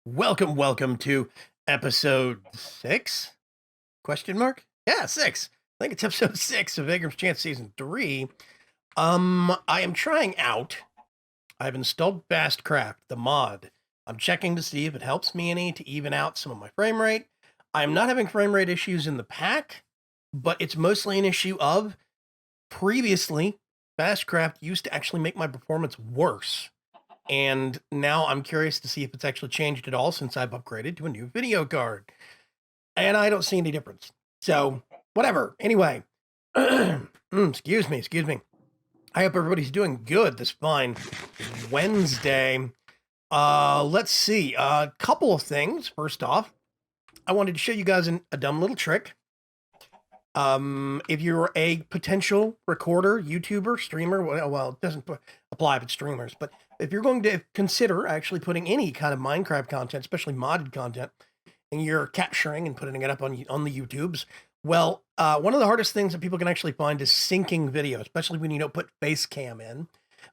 Welcome to episode 6? Question mark? Yeah, 6. I think it's episode 6 of Vaygrim's Chance Season 3. I am trying out. I've installed Thaumcraft, the mod. I'm checking to see if it helps me any to even out some of my frame rate. I'm not having frame rate issues in the pack, but it's mostly an issue of previously, Thaumcraft used to actually make my performance worse. And now I'm curious to see if it's actually changed at all since I've upgraded to a new video card. And I don't see any difference. So, whatever. Anyway, excuse me. I hope everybody's doing good this fine Wednesday. Let's see. A couple of things. First off, I wanted to show you guys a dumb little trick. If you're a potential recorder, YouTuber, streamer, well, it doesn't apply if it's streamers, but if you're going to consider actually putting any kind of Minecraft content, especially modded content, and you're capturing and putting it up on the YouTubes, well, one of the hardest things that people can actually find is syncing video, especially when you don't put face cam in,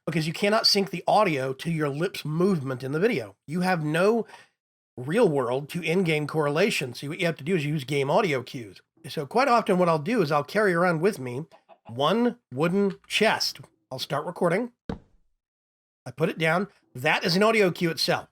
because you cannot sync the audio to your lips movement in the video. You have no real world to in-game correlation. So what you have to do is use game audio cues. So quite often what I'll do is I'll carry around with me one wooden chest. I'll start recording. I put it down. That is an audio cue itself.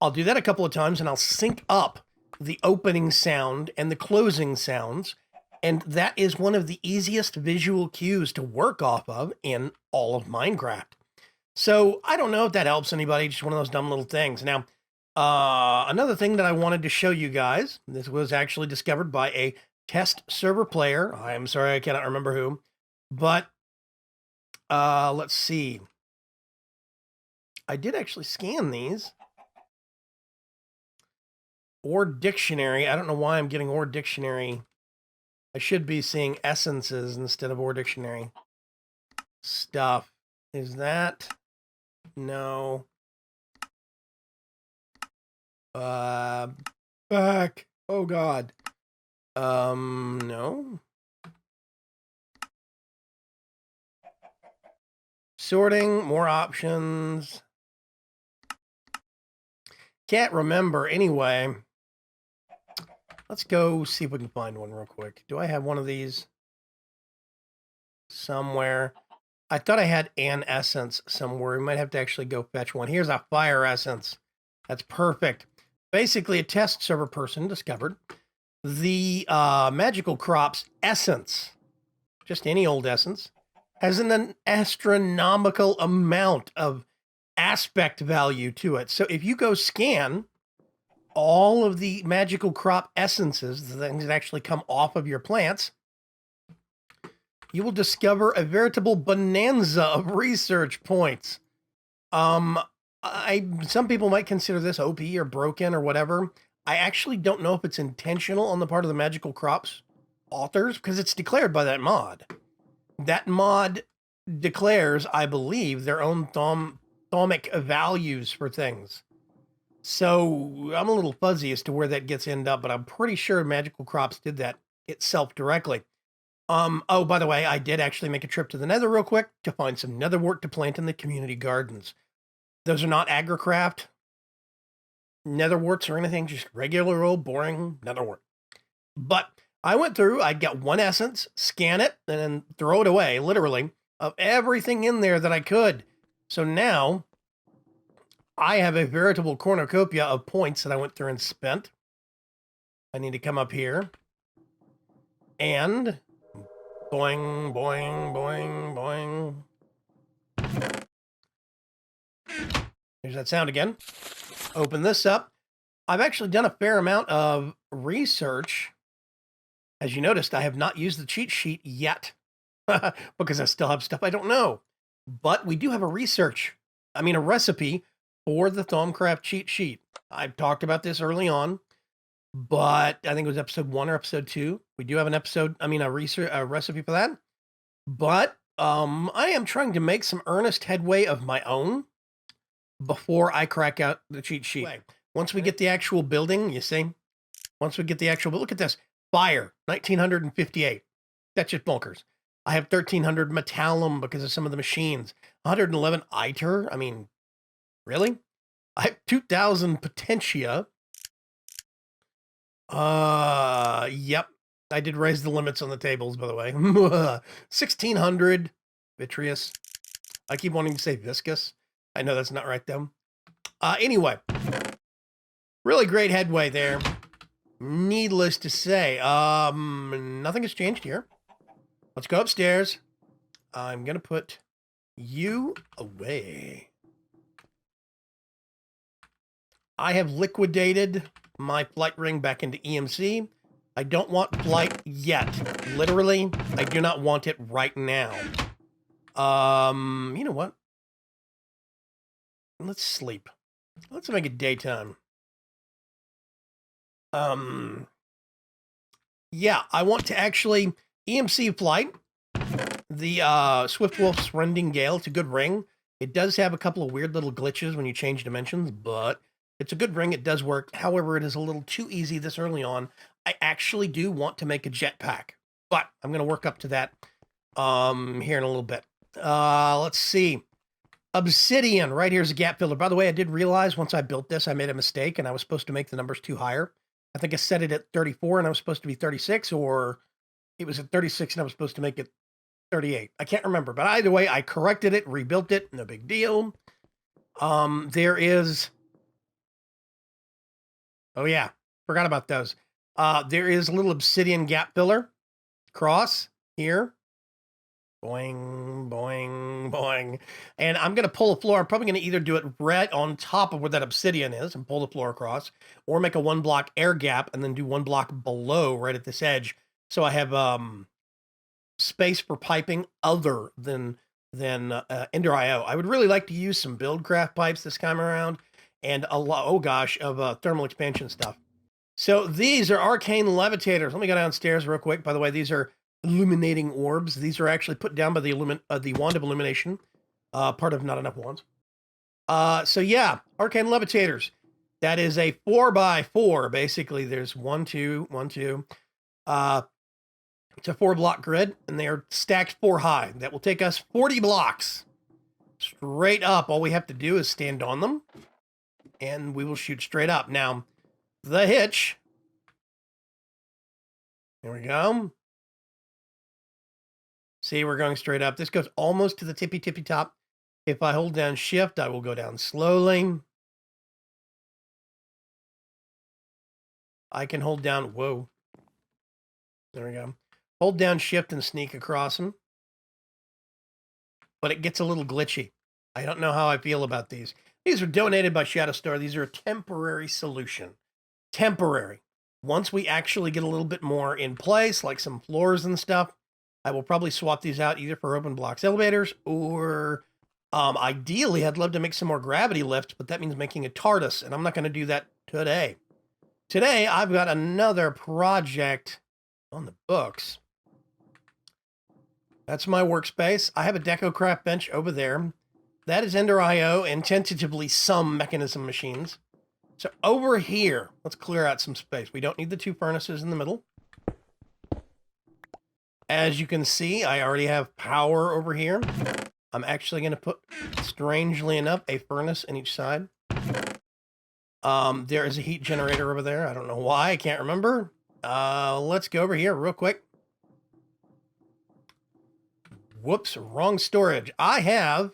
I'll do that a couple of times and I'll sync up the opening sound and the closing sounds. And that is one of the easiest visual cues to work off of in all of Minecraft. So I don't know if that helps anybody, just one of those dumb little things. Now, another thing that I wanted to show you guys, this was actually discovered by a test server player. I'm sorry, I cannot remember who, but let's see. I did actually scan these. Or dictionary. I don't know why I'm getting or dictionary. I should be seeing essences instead of or dictionary stuff. Is that? No. Back. Oh God. No. Sorting, more options. Can't remember. Anyway, let's go see if we can find one real quick. Do I have one of these somewhere? I thought I had an essence somewhere. We might have to actually go fetch one. Here's a fire essence. That's perfect. Basically, a test server person discovered the magical crops essence, just any old essence, has an astronomical amount of aspect value to it. So if you go scan all of the magical crop essences, the things that actually come off of your plants, you will discover a veritable bonanza of research points. Some people might consider this OP or broken or whatever. I actually don't know if it's intentional on the part of the magical crops authors because it's declared by that mod. That mod declares, I believe, their own thaumic values for things. So I'm a little fuzzy as to where that gets end up, but I'm pretty sure Magical Crops did that itself directly. Oh, by the way, I did actually make a trip to the Nether real quick to find some netherwort to plant in the community gardens. Those are not agricraft netherworts or anything, just regular old boring netherwort. But I went through, I'd get one essence, scan it, and then throw it away, literally, of everything in there that I could. So now I have a veritable cornucopia of points that I went through and spent. I need to come up here and boing, boing, boing, boing. There's that sound again. Open this up. I've actually done a fair amount of research. As you noticed, I have not used the cheat sheet yet because I still have stuff I don't know. But we do have a recipe for the Thaumcraft cheat sheet. I've talked about this early on, but I think it was episode 1 or episode 2. We do have a recipe for that. But I am trying to make some earnest headway of my own before I crack out the cheat sheet. Once we get the actual building, you see? Once we get the actual, look at this. Fire, 1958. That's just bunkers. I have 1300 metallum because of some of the machines. 111 iter. I mean, really? I have 2000 potentia. Yep. I did raise the limits on the tables, by the way. 1600 vitreous. I keep wanting to say viscous. I know that's not right, though. Anyway, really great headway there. Needless to say, nothing has changed here. Let's go upstairs. I'm going to put you away. I have liquidated my flight ring back into EMC. I don't want flight yet. Literally, I do not want it right now. You know what? Let's sleep. Let's make it daytime. Yeah, I want to actually EMC flight. The Swift Wolf's Rending Gale. It's a good ring. It does have a couple of weird little glitches when you change dimensions, but it's a good ring. It does work. However, it is a little too easy this early on. I actually do want to make a jetpack, but I'm going to work up to that here in a little bit. Let's see. Obsidian. Right here's a gap filler. By the way, I did realize once I built this, I made a mistake, and I was supposed to make the numbers too higher. I think I set it at 34, and I was supposed to be 36, or it was at 36, and I was supposed to make it 38. I can't remember, but either way, I corrected it, rebuilt it. No big deal. There is... Oh, yeah. Forgot about those. There is a little obsidian gap filler. Cross here. Boing, boing, boing. And I'm going to pull a floor. I'm probably going to either do it right on top of where that obsidian is and pull the floor across, or make a 1 block air gap and then do 1 block below right at this edge. So I have space for piping other than Ender IO. I would really like to use some Buildcraft pipes this time around, and a lot, oh gosh, of thermal expansion stuff. So these are arcane levitators. Let me go downstairs real quick. By the way, these are illuminating orbs. These are actually put down by the wand of illumination, part of Not Enough Wands. So yeah, arcane levitators. That is a 4x4. Basically, there's 1, 2, 1, 2. It's a 4-block grid, and they are stacked 4 high. That will take us 40 blocks straight up. All we have to do is stand on them, and we will shoot straight up. Now, the hitch. Here we go. See, we're going straight up. This goes almost to the tippy top. If I hold down shift, I will go down slowly. I can hold down, whoa. There we go. Hold down shift and sneak across them. But it gets a little glitchy. I don't know how I feel about these. These are donated by Shadowstar. These are a temporary solution. Temporary. Once we actually get a little bit more in place, like some floors and stuff, I will probably swap these out either for open blocks elevators, or ideally I'd love to make some more gravity lifts, but that means making a TARDIS, and I'm not going to do that today. Today, I've got another project on the books. That's my workspace. I have a DecoCraft bench over there. That is Ender IO and tentatively some mechanism machines. So over here, let's clear out some space. We don't need the 2 furnaces in the middle. As you can see, I already have power over here. I'm actually going to put, strangely enough, a furnace in each side. There is a heat generator over there. I don't know why. I can't remember. Let's go over here real quick. Whoops, wrong storage. I have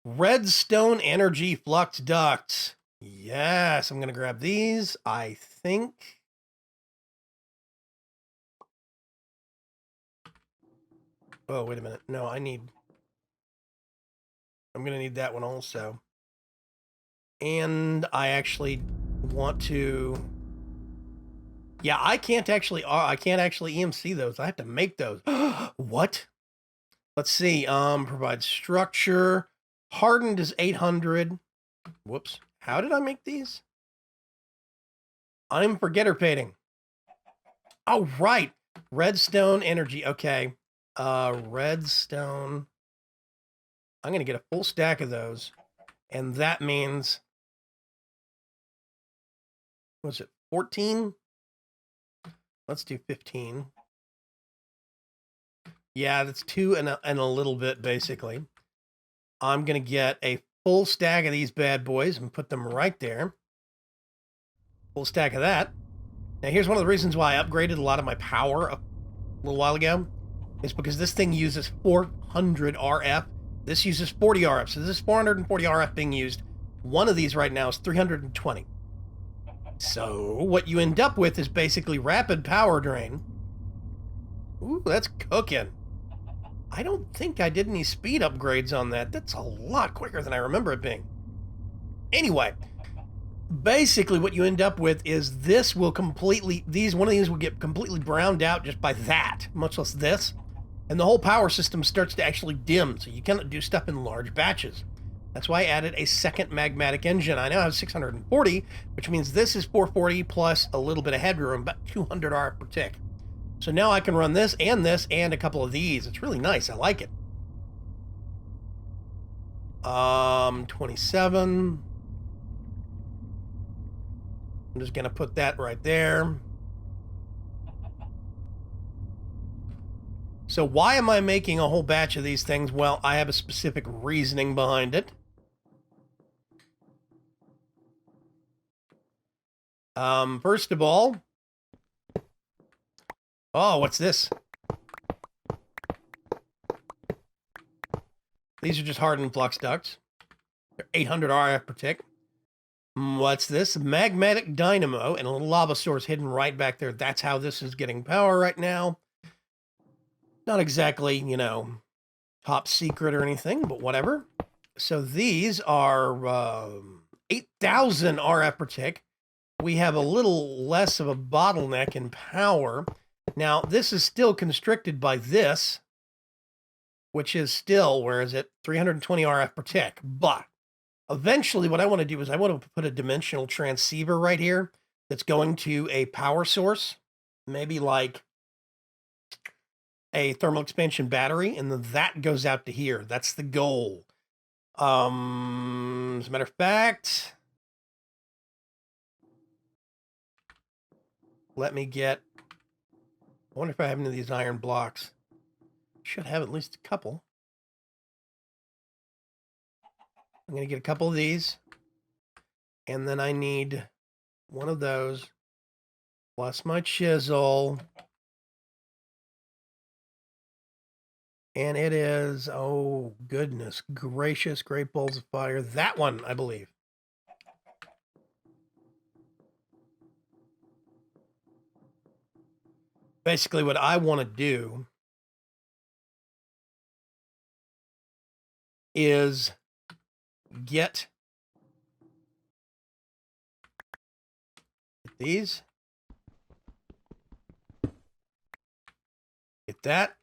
redstone energy flux ducts. Yes, I'm going to grab these. I think... Oh, wait a minute. No, I'm going to need that one also. And I actually want to... Yeah, I can't actually EMC those. I have to make those. What? Let's see. Provide structure. Hardened is 800. Whoops. How did I make these? I'm forgetter painting. Oh, right. Redstone energy. Okay. Redstone. I'm going to get a full stack of those. And that means, what's it, 14? Let's do 15. Yeah, that's 2 and a little bit, basically. I'm going to get a full stack of these bad boys and put them right there. Full stack of that. Now, here's one of the reasons why I upgraded a lot of my power a little while ago. Is because this thing uses 400 RF. This uses 40 RF. So this is 440 RF being used. One of these right now is 320. So what you end up with is basically rapid power drain. Ooh, that's cooking. I don't think I did any speed upgrades on that. That's a lot quicker than I remember it being. Anyway, basically what you end up with is this will completely, one of these will get completely browned out just by that, much less this. And the whole power system starts to actually dim, so you cannot do stuff in large batches. That's why I added a second magmatic engine. I now have 640, which means this is 440 plus a little bit of headroom, about 200 RF per tick. So now I can run this and a couple of these. It's really nice. I like it. 27. I'm just going to put that right there. So why am I making a whole batch of these things? Well, I have a specific reasoning behind it. First of all, oh, what's this? These are just hardened flux ducts. They're 800 RF per tick. What's this? Magmatic dynamo and a little lava source hidden right back there. That's how this is getting power right now. Not exactly, you know, top secret or anything, but whatever. So these are 8,000 RF per tick. We have a little less of a bottleneck in power. Now, this is still constricted by this, which is still, where is it? 320 RF per tick. But eventually what I want to do is I want to put a dimensional transceiver right here that's going to a power source, maybe like a thermal expansion battery, and then that goes out to here. That's the goal. As a matter of fact, let me get, I wonder if I have any of these iron blocks. Should have at least a couple. I'm going to get a couple of these, and then I need one of those, plus my chisel. And it is, oh, goodness gracious, great balls of fire. That one, I believe. Basically, what I want to do is get these. Get that.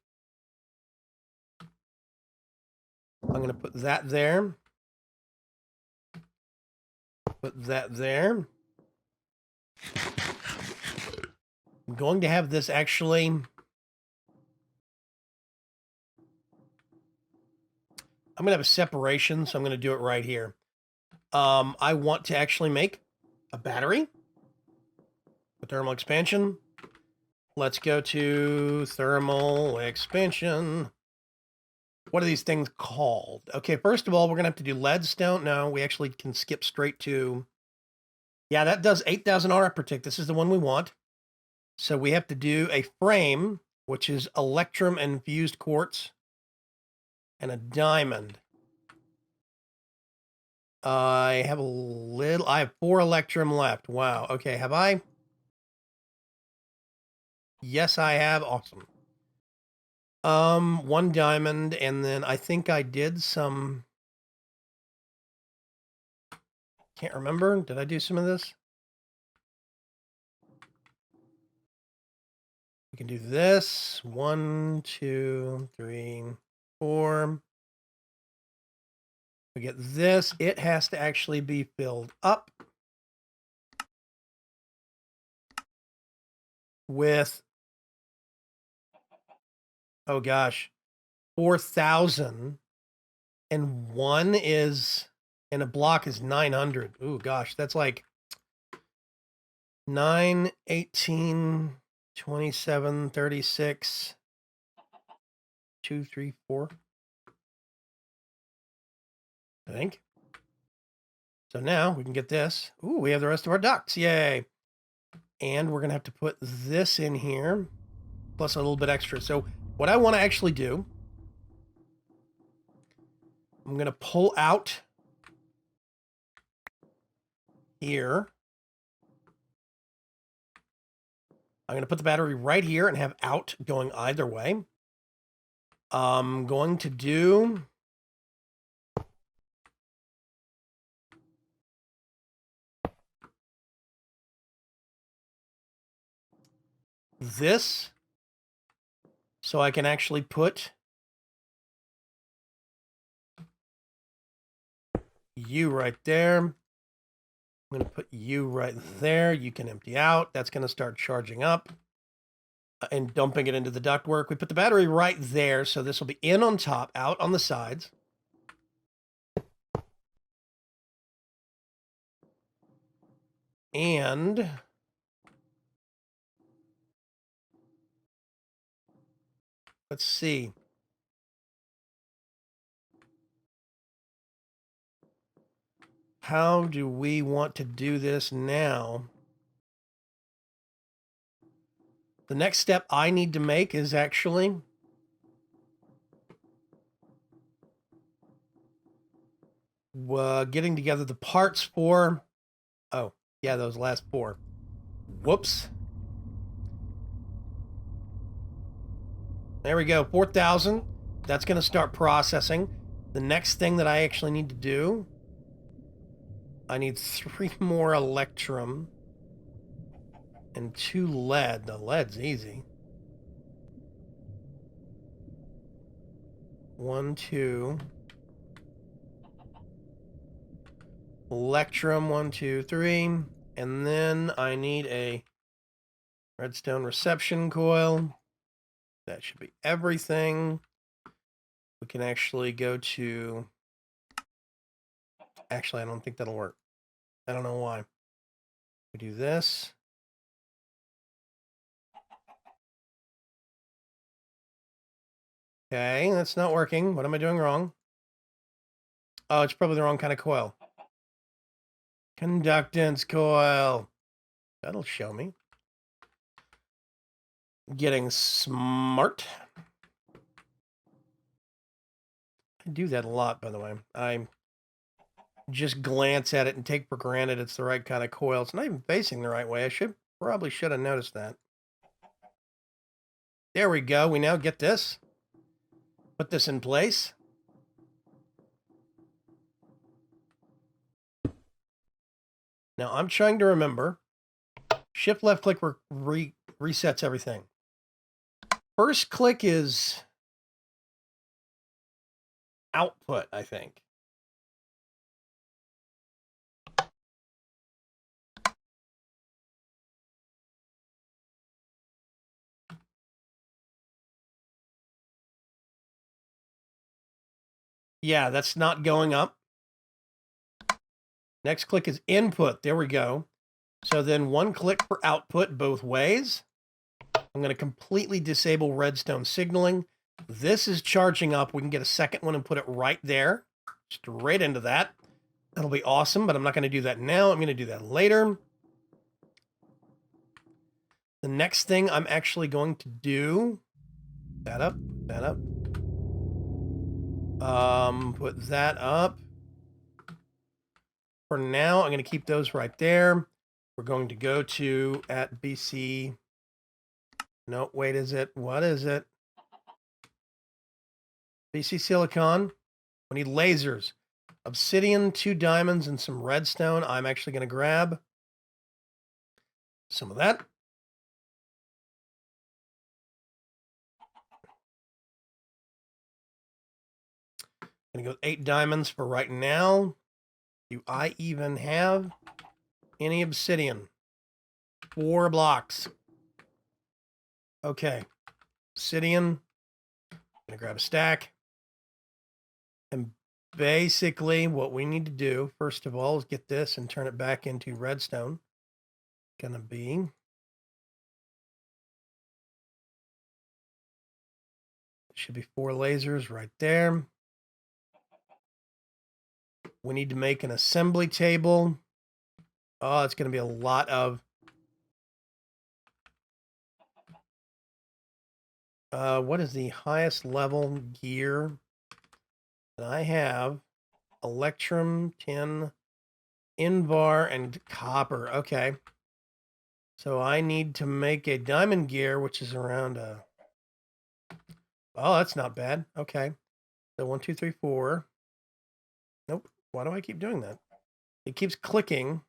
I'm going to put that there. Put that there. I'm going to have this actually. I'm going to have a separation, so I'm going to do it right here. I want to actually make a battery. A thermal expansion. Let's go to thermal expansion. What are these things called? Okay, first of all, we're going to have to do leadstone. No, we actually can skip straight to... Yeah, that does 8,000 RF per tick. This is the one we want. So we have to do a frame, which is electrum infused quartz, and a diamond. I have 4 electrum left. Wow. Okay, have I? Yes, I have. Awesome. 1 diamond, and then I think I did some... Can't remember. Did I do some of this? We can do this. 1, 2, 3, 4. We get this. It has to actually be filled up with, oh gosh, 4,000. And one is, and a block is 900. Ooh, gosh, that's like 9, 18, 27, 36. 2, 3, 4. I think. So now we can get this. Ooh, we have the rest of our ducts. Yay. And we're going to have to put this in here, plus a little bit extra. So what I want to actually do, I'm going to pull out here. I'm going to put the battery right here and have out going either way. I'm going to do... this, so I can actually put you right there. I'm going to put you right there. You can empty out. That's going to start charging up and dumping it into the ductwork. We put the battery right there, so this will be in on top, out on the sides. And let's see. How do we want to do this now? The next step I need to make is actually getting together the parts for... oh, yeah, those last 4. Whoops. There we go, 4,000. That's going to start processing. The next thing that I actually need to do, I need 3 more electrum and 2 lead. The lead's easy. 1, 2. Electrum, 1, 2, 3. And then I need a redstone reception coil. That should be everything. We can actually go to... actually, I don't think that'll work. I don't know why. We do this. Okay, that's not working. What am I doing wrong? Oh, it's probably the wrong kind of coil. Conductance coil. That'll show me. Getting smart. I do that a lot, by the way. I just glance at it and take for granted it's the right kind of coil. It's not even facing the right way. I probably should have noticed that. There we go. We now get this. Put this in place. Now I'm trying to remember. Shift left click resets everything. First click is output, I think. Yeah, that's not going up. Next click is input. There we go. So then 1 click for output both ways. I'm going to completely disable redstone signaling. This is charging up. We can get a second one and put it right there. Straight into that. That'll be awesome, but I'm not going to do that now. I'm going to do that later. The next thing I'm actually going to do... that up, that up. Put that up. For now, I'm going to keep those right there. We're going to go to at BC... no, wait, is it? What is it? BC Silicon. We need lasers. Obsidian, 2 diamonds, and some redstone. I'm actually going to grab some of that. I'm going to go with 8 diamonds for right now. Do I even have any obsidian? 4 blocks. Okay. Obsidian. I'm going to grab a stack. And basically what we need to do, first of all, is get this and turn it back into redstone. Gonna be... Should be 4 lasers right there. We need to make an assembly table. Oh, it's going to be a lot of... what is the highest level gear that I have? Electrum, tin, Invar, and copper. Okay. So I need to make a diamond gear, which is around a... Oh, that's not bad. Okay. So 1, 2, 3, 4. Nope. Why do I keep doing that? It keeps clicking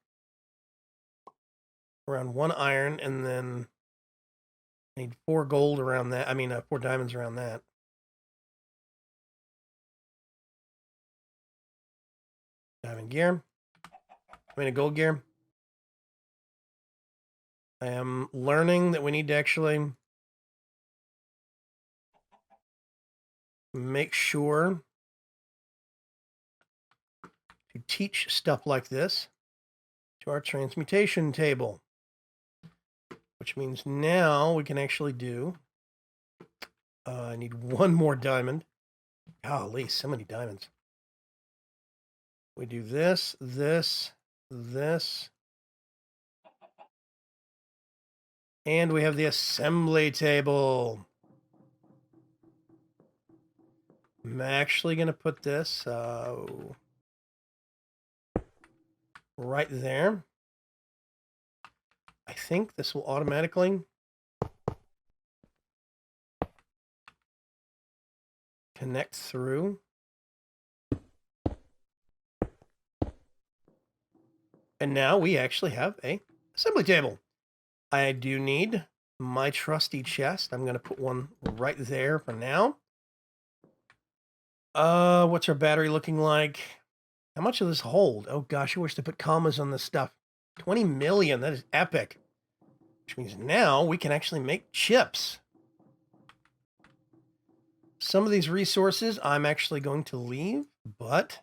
around 1 iron, and then I need 4 gold around that. I mean, 4 diamonds around that. Diamond gear. I mean, a gold gear. I am learning that we need to actually make sure to teach stuff like this to our transmutation table, which means now we can actually do... I need 1 more diamond. Golly, so many diamonds. We do this, this, this. And we have the assembly table. I'm actually going to put this right there. I think this will automatically connect through. And now we actually have a assembly table. I do need my trusty chest. I'm going to put one right there for now. What's our battery looking like? How much of this hold? Oh gosh, I wish to put commas on this stuff. 20 million, that is epic. Which means now we can actually make chips. Some of these resources I'm actually going to leave, but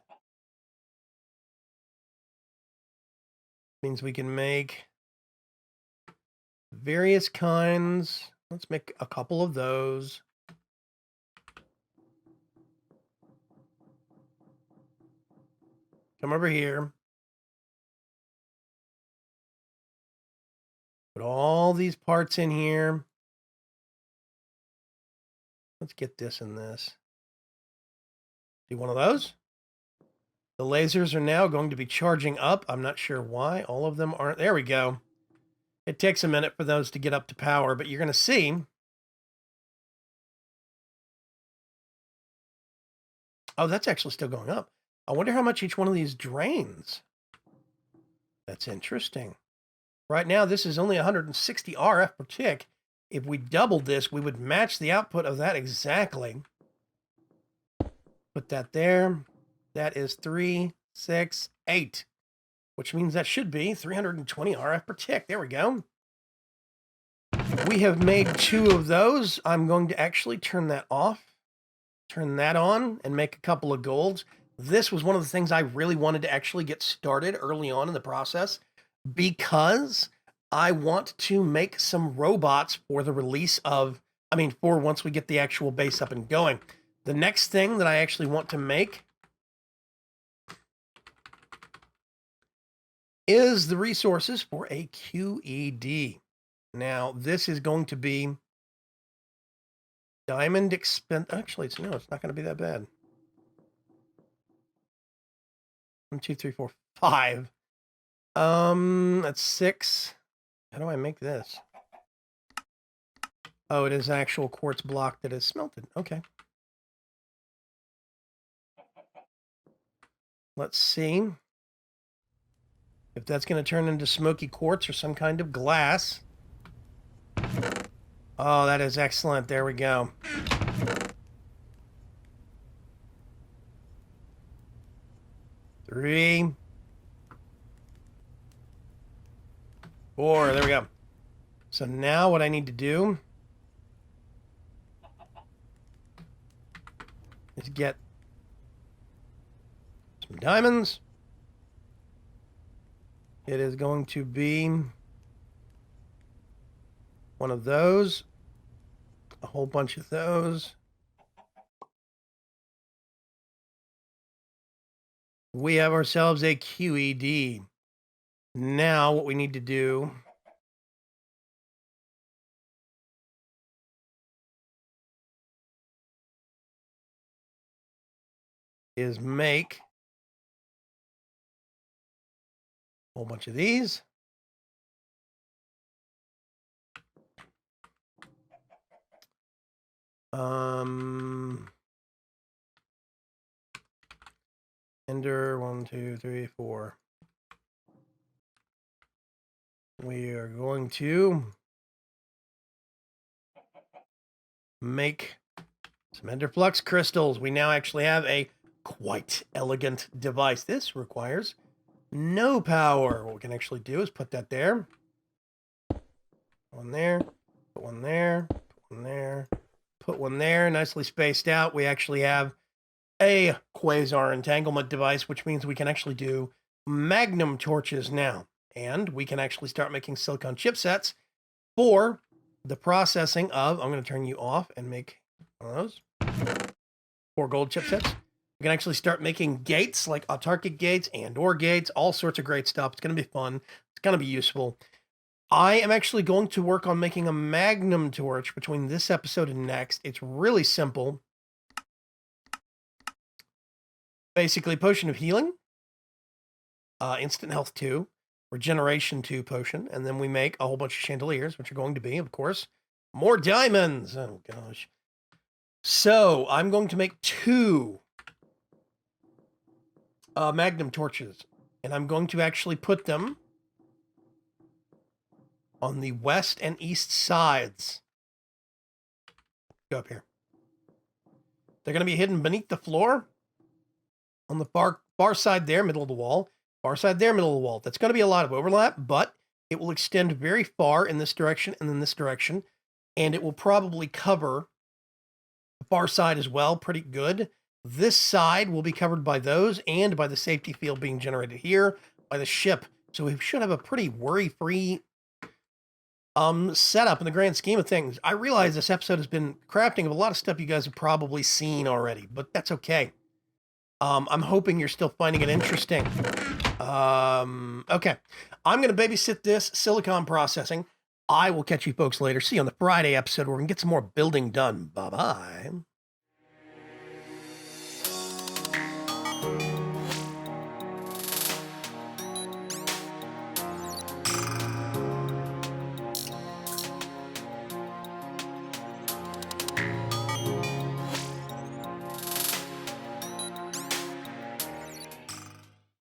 means we can make various kinds. Let's make a couple of those. Come over here. Put all these parts in here. Let's get this and this. Do one of those. The lasers are now going to be charging up. I'm not sure why. All of them aren't. There we go. It takes a minute for those to get up to power, but you're going to see. Oh, that's actually still going up. I wonder how much each one of these drains. That's interesting. Right now, this is only 160 RF per tick. If we doubled this, we would match the output of that exactly. Put that there. That is 3, 6, 8, which means that should be 320 RF per tick. There we go. We have made 2 of those. I'm going to actually turn that off, turn that on, and make a couple of golds. This was one of the things I really wanted to actually get started early on in the process, because I want to make some robots for the release of, for once we get the actual base up and going. The next thing that I actually want to make is the resources for a QED. Now, this is going to be diamond actually, it's not going to be that bad. 1, 2, 3, 4, 5. That's 6. How do I make this? Oh, it is an actual quartz block that is smelted. Okay. Let's see if that's going to turn into smoky quartz or some kind of glass. Oh, that is excellent. There we go. Three, 4. There we go. So now what I need to do is get some diamonds. It is going to be one of those, a whole bunch of those, We have ourselves a QED. Now what we need to do is make a whole bunch of these. Ender 1, 2, 3, 4. We are going to make some Ender Flux crystals. We now actually have a quite elegant device. This requires no power. What we can actually do is put that there. One there, put one there, put one there, put one there, nicely spaced out. We actually have a quasar entanglement device, which means we can actually do magnum torches now. And we can actually start making silicon chipsets for the processing of, I'm going to turn you off and make one of those. 4 gold chipsets. We can actually start making gates like autarkic gates and or gates, all sorts of great stuff. It's going to be fun. It's going to be useful. I am actually going to work on making a magnum torch between this episode and next. It's really simple. Basically, potion of healing, instant health 2, regeneration 2 potion, and then we make a whole bunch of chandeliers, which are going to be, of course, more diamonds. Oh, gosh. So I'm going to make 2 magnum torches, and I'm going to actually put them on the west and east sides. Go up here. They're going to be hidden beneath the floor on the far side there, middle of the wall. Far side there, middle of the wall. That's going to be a lot of overlap, but it will extend very far in this direction and in this direction, and it will probably cover the far side as well pretty good. This side will be covered by those and by the safety field being generated here by the ship. So we should have a pretty worry-free setup in the grand scheme of things. I realize this episode has been crafting of a lot of stuff you guys have probably seen already, but that's okay. I'm hoping you're still finding it interesting. Okay. I'm going to babysit this silicon processing. I will catch you folks later. See you on the Friday episode where we can get some more building done. Bye-bye.